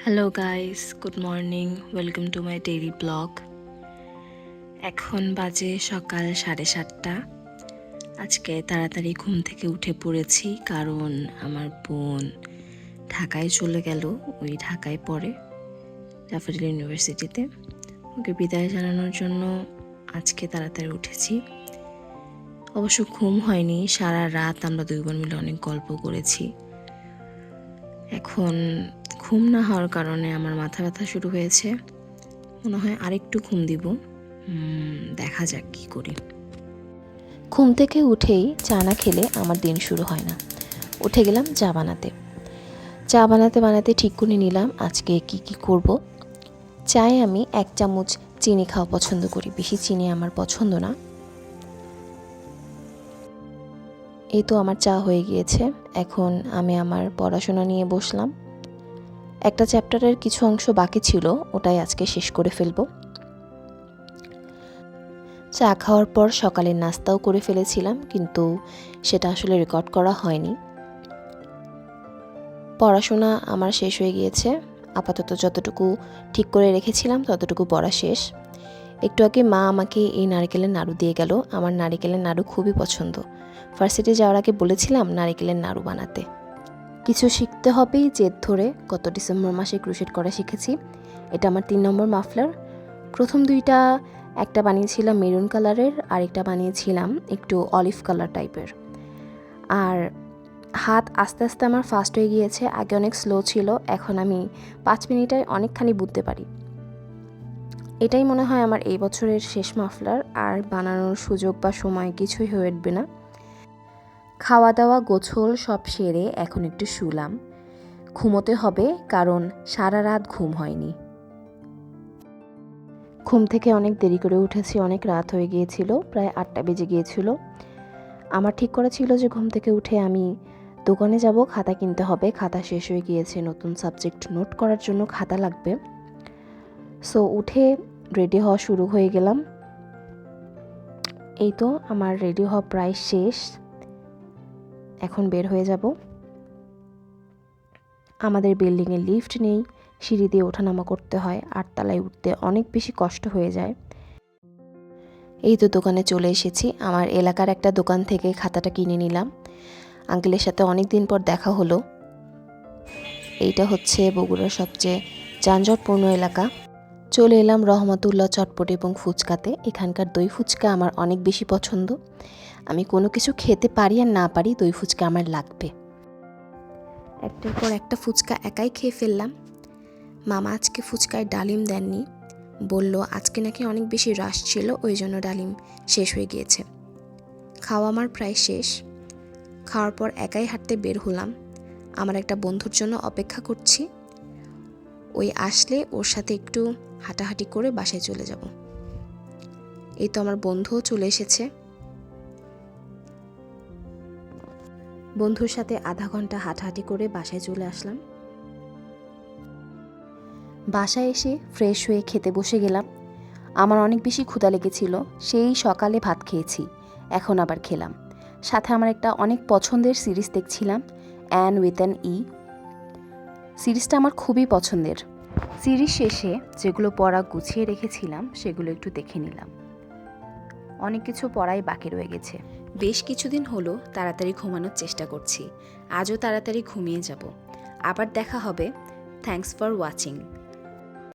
Hello guys, good morning, welcome to my daily blog. এখন বাজে সকাল 7:30। আজকে তাড়াতাড়ি ঘুম থেকে উঠে পড়েছি কারণ আমার বোন ঢাকায় চলে গেল। ওই ঢাকায় পড়ে ড্যাফোডিল ইউনিভার্সিটিতে। ওকে বিদায় জানানোর জন্য আজকে তাড়াতাড়ি উঠেছি। অবশ্য ঘুম হয়নি, সারা রাত আমরা দুই বোন মিলে অনেক গল্প করেছি। এখন ঘুম না হওয়ার কারণে আমার মাথা ব্যথা শুরু হয়েছে। মনে হয় আরেকটু ঘুম দিব, দেখা যাক কি করি। ঘুম থেকে উঠেই চা না খেলে আমার দিন শুরু হয় না। উঠে গেলাম চা বানাতে ঠিক করে নিলাম আজকে কি করব। চায়ে আমি 1 চামচ চিনি খাওয়া পছন্দ করি, বেশি চিনি আমার পছন্দ না। এই তো আমার চা হয়ে গিয়েছে। এখন আমি আমার পড়াশোনা নিয়ে বসলাম। একটা চ্যাপ্টারের কিছু অংশ বাকি ছিল, ওটাই আজকে শেষ করে ফেলবো। চা খাওয়ার পর সকালের নাস্তাও করে ফেলেছিলাম, কিন্তু সেটা আসলে রেকর্ড করা হয়নি। পড়াশোনা আমার শেষ হয়ে গিয়েছে। আপাতত যতটুকু ঠিক করে রেখেছিলাম ততটুকু পড়া শেষ। একটু আগে মা আমাকে এই নারকেলের নাড়ু দিয়ে গেল। আমার নারকেলের নাড়ু খুবই পছন্দ। ভার্সিটি যাওয়ার আগে বলেছিলাম নারকেলের নাড়ু বানাতে। কিছু শিখতে হবেই জেদ ধরে গত ডিসেম্বর মাসে ক্রোশেট করা শিখেছি। এটা আমার 3 নম্বর মাফলার। প্রথম 2টা, একটা বানিয়েছিলাম মেরুন কালারের, আর একটা বানিয়েছিলাম একটু অলিভ কালার টাইপের। আর হাত আস্তে আস্তে আমার ফাস্ট হয়ে গিয়েছে। আগে অনেক স্লো ছিল, এখন আমি 5 মিনিটে অনেকখানি বুনতে পারি। এটাই মনে হয় আমার এই বছরের শেষ মাফলার, আর বানানোর সুযোগ বা সময় কিছুই হয়ে উঠবে না। খাওয়া দাওয়া গোছল সব সেরে এখন একটু শুলাম। ঘুমোতে হবে কারণ সারা রাত ঘুম হয়নি। ঘুম থেকে অনেক দেরি করে উঠেছি, অনেক রাত হয়ে গিয়েছিল, প্রায় 8টা বেজে গিয়েছিল। আমার ঠিক করা ছিল যে ঘুম থেকে উঠে আমি দোকানে যাব, খাতা কিনতে হবে। খাতা শেষ হয়ে গিয়েছে, নতুন সাবজেক্ট নোট করার জন্য খাতা লাগবে। সো উঠে রেডি হওয়া শুরু হয়ে গেলাম। এই তো আমার রেডি হওয়া প্রায় শেষ, এখন বের হয়ে যাব। আমাদের বিল্ডিংয়ে লিফট নেই, সিঁড়ি দিয়ে ওঠানামা করতে হয়। 8 তলায় উঠতে অনেক বেশি কষ্ট হয়ে যায়। এই তো দোকানে চলে এসেছি। আমার এলাকার একটা দোকান থেকে খাতাটা কিনে নিলাম। আঙ্কেলের সাথে অনেক দিন পর দেখা হলো। এইটা হচ্ছে বগুড়ার সবচেয়ে যানজটপূর্ণ এলাকা। চলে এলাম রহমতুল্লাহ চটপট এবং ফুচকাতে। এখানকার দই ফুচকা আমার অনেক বেশি পছন্দ। আমি কোনো কিছু খেতে পারি আর না পারি, দই ফুচকা আমার লাগবে। একটার পর একটা ফুচকা একাই খেয়ে ফেললাম। মামা আজকে ফুচকায় ডালিম দেননি, বলল আজকে নাকি অনেক বেশি রাশ ছিল, ওই জন্য ডালিম শেষ হয়ে গিয়েছে। খাওয়া আমার প্রায় শেষ। খাওয়ার পর একাই হাঁটতে বের হলাম। আমার একটা বন্ধুর জন্য অপেক্ষা করছি, ওই আসলে ওর সাথে একটু হাঁটাহাঁটি করে বাসায় চলে যাব। এই তো আমার বন্ধুও চলে এসেছে। বন্ধুর সাথে আধা ঘন্টা হাঁটাহাঁটি করে বাসায় চলে আসলাম। বাসায় এসে ফ্রেশ হয়ে খেতে বসে গেলাম। আমার অনেক বেশি ক্ষুধা লেগেছিল, সেই সকালে ভাত খেয়েছি, এখন আবার খেলাম। সাথে আমার একটা অনেক পছন্দের সিরিজ দেখছিলাম, অ্যান উইথ অ্যান ই। সিরিজটা আমার খুবই পছন্দের। সিরিজ শেষে যেগুলো পড়া গুছিয়ে রেখেছিলাম সেগুলো একটু দেখে নিলাম। অনেক কিছু পড়াই বাকি রয়ে গেছে। বেশ কিছুদিন হলো তাড়াতাড়ি ঘুমানোর চেষ্টা করছি। আজও তাড়াতাড়ি ঘুমিয়ে যাব। আবার দেখা হবে। Thanks for watching.